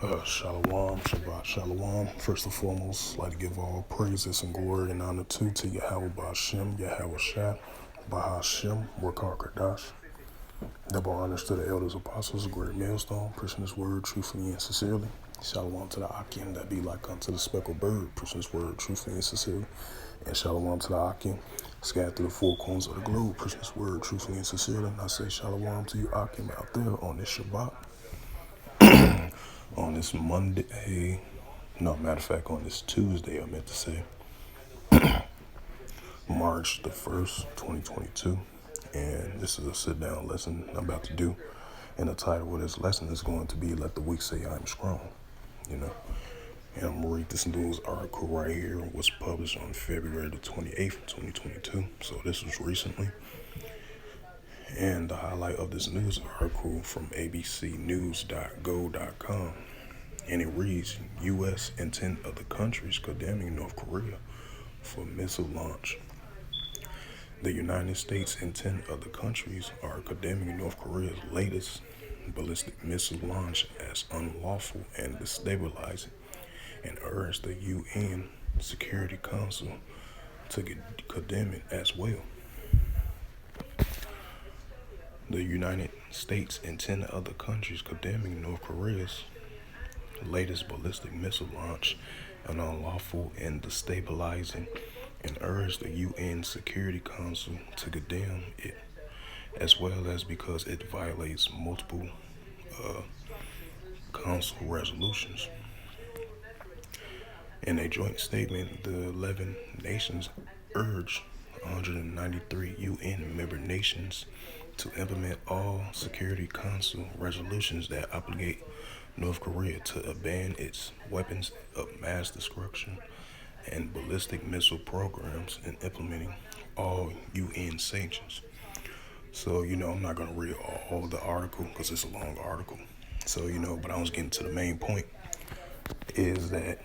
Shalom, Shabbat Shalom. First and foremost, I'd like to give all praises and glory and honor to Yahweh Ba'Shem, Yahweh Shah, Bahashem, Wakar Kadash. Double honors to the elders, apostles, a great millstone, preaching this word truthfully and sincerely. Shalom to the Akim that be like unto the speckled bird, preaching this word truthfully and sincerely. And shalom to the Akim, scattered through the four corners of the globe, preaching this word truthfully and sincerely. And I say shalom to you Akim out there on this Shabbat, on this Monday. No, matter of fact, on this Tuesday, I meant to say, March the 1st, 2022. And this is a sit-down lesson I'm about to do. And the title of this lesson is going to be Let the Weak Say I'm Strong. And I'm going to read this news article right here. It was published on February the 28th, 2022. So this was recently. And the highlight of this news article from abcnews.go.com. And it reads, U.S. and 10 other countries condemning North Korea for missile launch. The United States and 10 other countries are condemning North Korea's latest ballistic missile launch as unlawful and destabilizing, and urge the UN Security Council to condemn it as well. The United States and 10 other countries condemning North Korea's latest ballistic missile launch an unlawful and destabilizing, and urge the UN Security Council to condemn it, as well as because it violates multiple council resolutions. In a joint statement, the 11 nations urge 193 UN member nations to implement all Security Council resolutions that obligate North Korea to abandon its weapons of mass destruction and ballistic missile programs and implementing all UN sanctions. So, I'm not going to read all the article because it's a long article. So, but I was getting to the main point is that,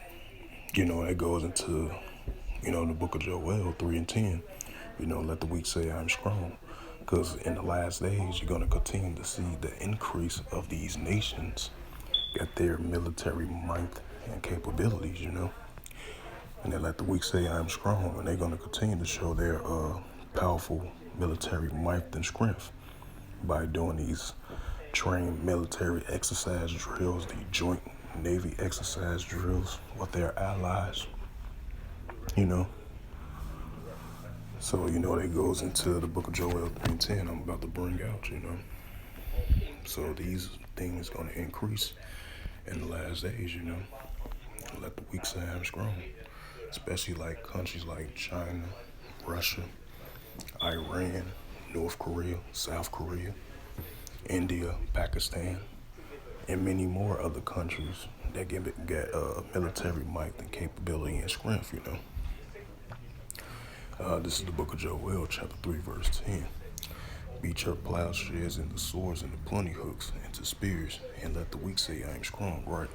it goes into, the book of Joel 3 and 10, let the weak say I'm strong. Because in the last days, you're going to continue to see the increase of these nations at their military might and capabilities, And they let the weak say I'm strong, and they're going to continue to show their powerful military might and strength by doing these trained military exercise drills, the joint Navy exercise drills with their allies, So, that goes into the book of Joel 3 and 10 I'm about to bring out, So these things going to increase in the last days, Let the weak say I'm strong. Especially like countries like China, Russia, Iran, North Korea, South Korea, India, Pakistan, and many more other countries that get military might and capability and strength, This is the book of Joel, chapter 3, verse 10. Beat your plowshares into swords and the plenty hooks into spears, and let the weak say I am strong, right?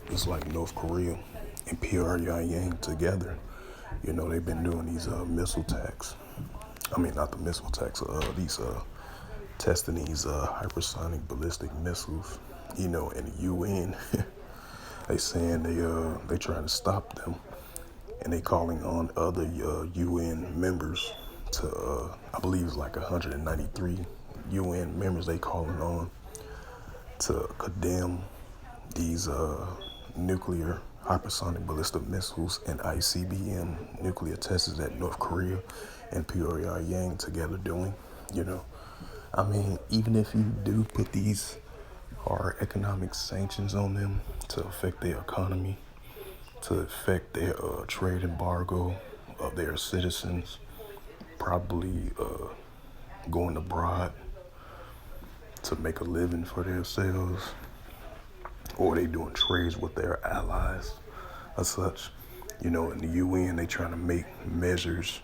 It's like North Korea and Pyongyang together. They've been doing these missile attacks. I mean, not the missile attacks, these testing these hypersonic ballistic missiles, and the UN, they saying they trying to stop them, and they calling on other UN members to, I believe it's like 193 UN members they calling on to condemn these nuclear hypersonic ballistic missiles and ICBM nuclear tests that North Korea and Pyongyang together doing, I mean, even if you do put these hard economic sanctions on them to affect their economy, to affect their trade embargo of their citizens, probably going abroad to make a living for themselves, or they doing trades with their allies or such. In the UN, they trying to make measures,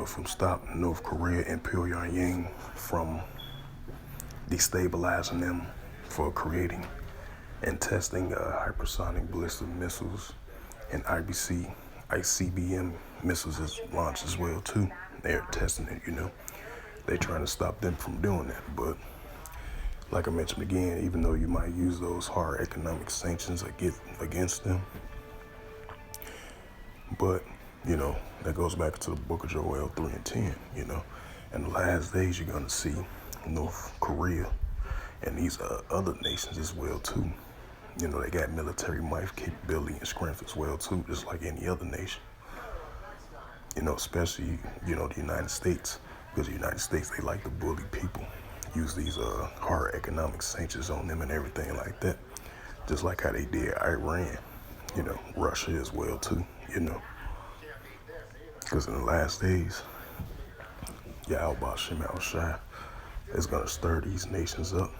from stopping North Korea and Pyongyang from destabilizing them for creating and testing hypersonic ballistic missiles and ICBM missiles is launched as well too. They're testing it, They're trying to stop them from doing that, but Like I mentioned again, even though you might use those hard economic sanctions against them, but, that goes back to the book of Joel 3 and 10, In the last days, you're going to see North Korea and these other nations as well, too. They got military might, capability, and strength as well, too, just like any other nation. Especially, the United States, because the United States, they like to bully people, use these hard economic sanctions on them and everything like that, just like how they did Iran, Russia as well, too, because in the last days, Yahweh Shem Al Shai is going to stir these nations up.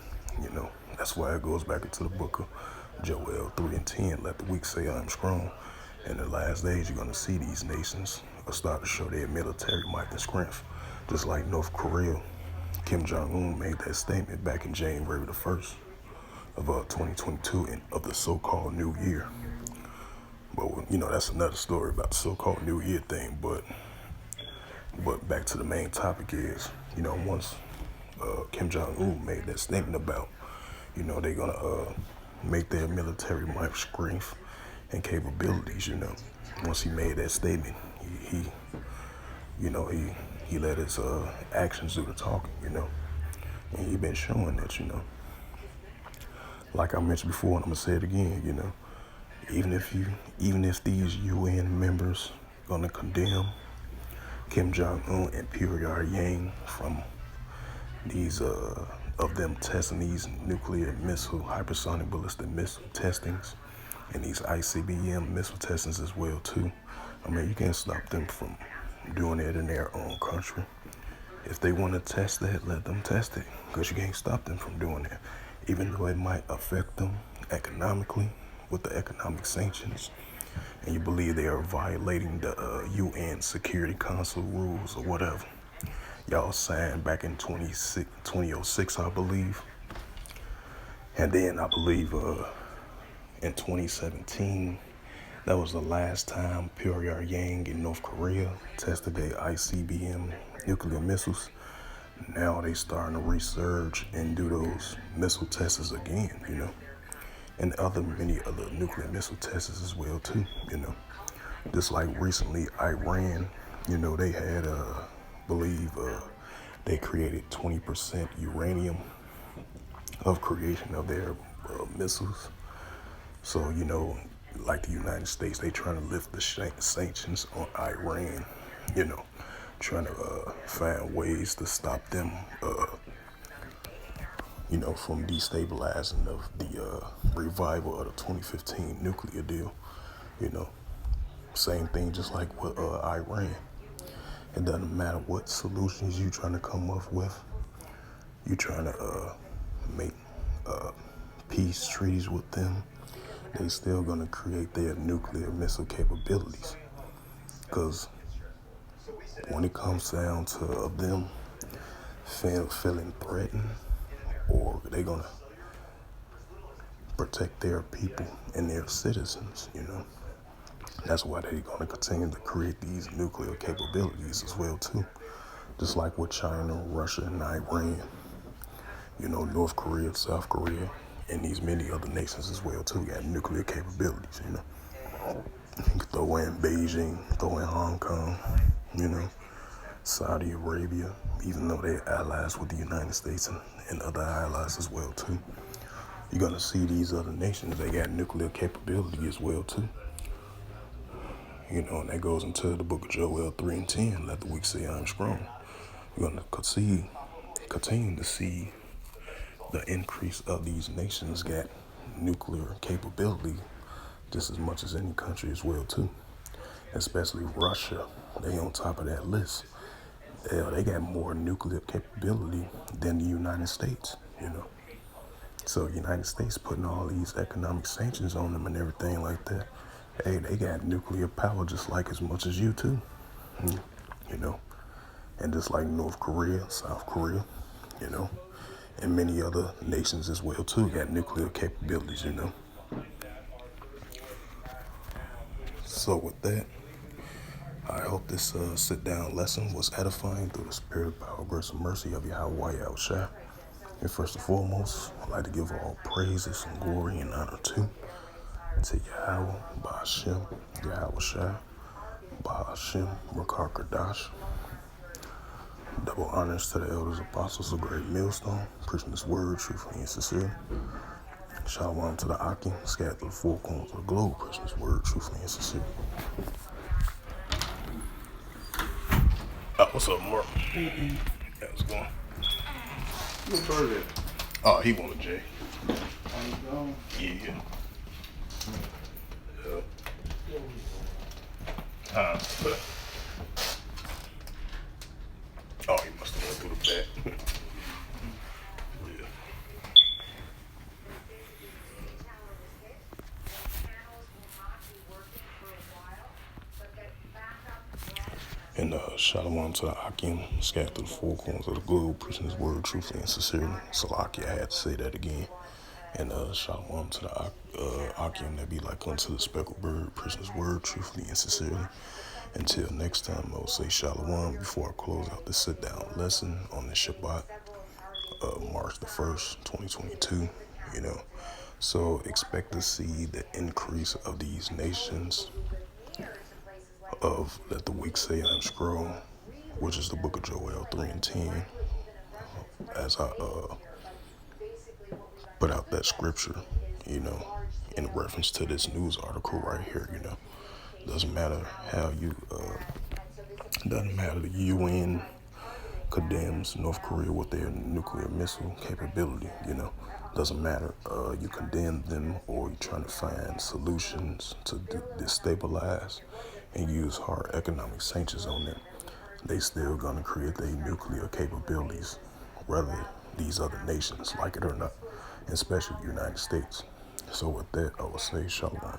That's why it goes back into the book of Joel 3 and 10. Let the weak say I am strong. In the last days, you're going to see these nations start to show their military might and strength. Just like North Korea, Kim Jong-un made that statement back in January the 1st of 2022 of the so-called New Year. But, that's another story about the so-called New Year thing. But back to the main topic is, once Kim Jong-un made that statement about, they're going to make their military might, strength, and capabilities, Once he made that statement, he let his actions do the talking, And he been showing that, Like I mentioned before, and I'm going to say it again, even if these UN members gonna condemn Kim Jong-un and Pyongyang from these of them testing these nuclear missile, hypersonic ballistic missile testings, and these ICBM missile testings as well too. I mean, you can't stop them from doing it in their own country. If they want to test that, let them test it, because you can't stop them from doing that, even though it might affect them economically with the economic sanctions, and you believe they are violating the UN Security Council rules or whatever. Y'all signed back in 2006, I believe. And then I believe in 2017, that was the last time Pyongyang in North Korea tested their ICBM nuclear missiles. Now they starting to resurge and do those missile tests again, and many other nuclear missile tests as well too, Just like recently Iran, they had, believe they created 20% uranium of creation of their missiles. So, like the United States, they trying to lift the sanctions on Iran, trying to find ways to stop them, from destabilizing of the revival of the 2015 nuclear deal, Same thing just like with Iran. It doesn't matter what solutions you trying to come up with. You trying to make peace treaties with them. They still going to create their nuclear missile capabilities. Because when it comes down to them feeling threatened, or they going to protect their people and their citizens, That's why they're going to continue to create these nuclear capabilities as well, too. Just like with China, Russia, and Iran, North Korea, South Korea, and these many other nations as well, too, got nuclear capabilities, You can throw in Beijing, throw in Hong Kong, Saudi Arabia, even though they're allies with the United States and other allies as well, too. You're going to see these other nations, they got nuclear capability as well, too. And that goes into the book of Joel 3 and 10, let the weak say I am strong. You're going to continue to see the increase of these nations got nuclear capability just as much as any country as well, too. Especially Russia, they on top of that list. They got more nuclear capability than the United States, So United States putting all these economic sanctions on them and everything like that. Hey, they got nuclear power just like as much as you too, and just like North Korea, South Korea, and many other nations as well too got nuclear capabilities, So with that, I hope this sit-down lesson was edifying through the spirit, power, grace, and mercy of Yahweh Shai. And first and foremost, I'd like to give all praises and glory and honor to Yahweh, Ba'ashem, Yahweh Shai, Ba'ashem, Rakar Kadash. Double honors to the elders, apostles of Great Millstone, preaching this word truthfully and sincerely. Shalom to the Akim, scattered to the four corners of the globe, preaching this word truthfully and sincerely. What's up, Mark? How's it going? What's burger? Oh, he wanted Jay. Yeah. Oh, he must have went through the back. Yeah. And shalom to the Akim, scattered through the four corners of the globe, preaching his word truthfully and sincerely. Salaki, I had to say that again. And shalom to the Akim that be like unto the speckled bird, preaching his word truthfully and sincerely. Until next time, I will say shalom before I close out the sit-down lesson on the Shabbat, March the 1st, 2022, So expect to see the increase of these nations of Let the Weak Say I'm Strong, which is the book of Joel 3 and 10, as I put out that scripture, in reference to this news article right here, Doesn't matter how doesn't matter, the UN condemns North Korea with their nuclear missile capability, Doesn't matter, you condemn them or you're trying to find solutions to destabilize and use hard economic sanctions on them. They still gonna create their nuclear capabilities, whether these other nations like it or not, especially the United States. So with that, I will say shalom.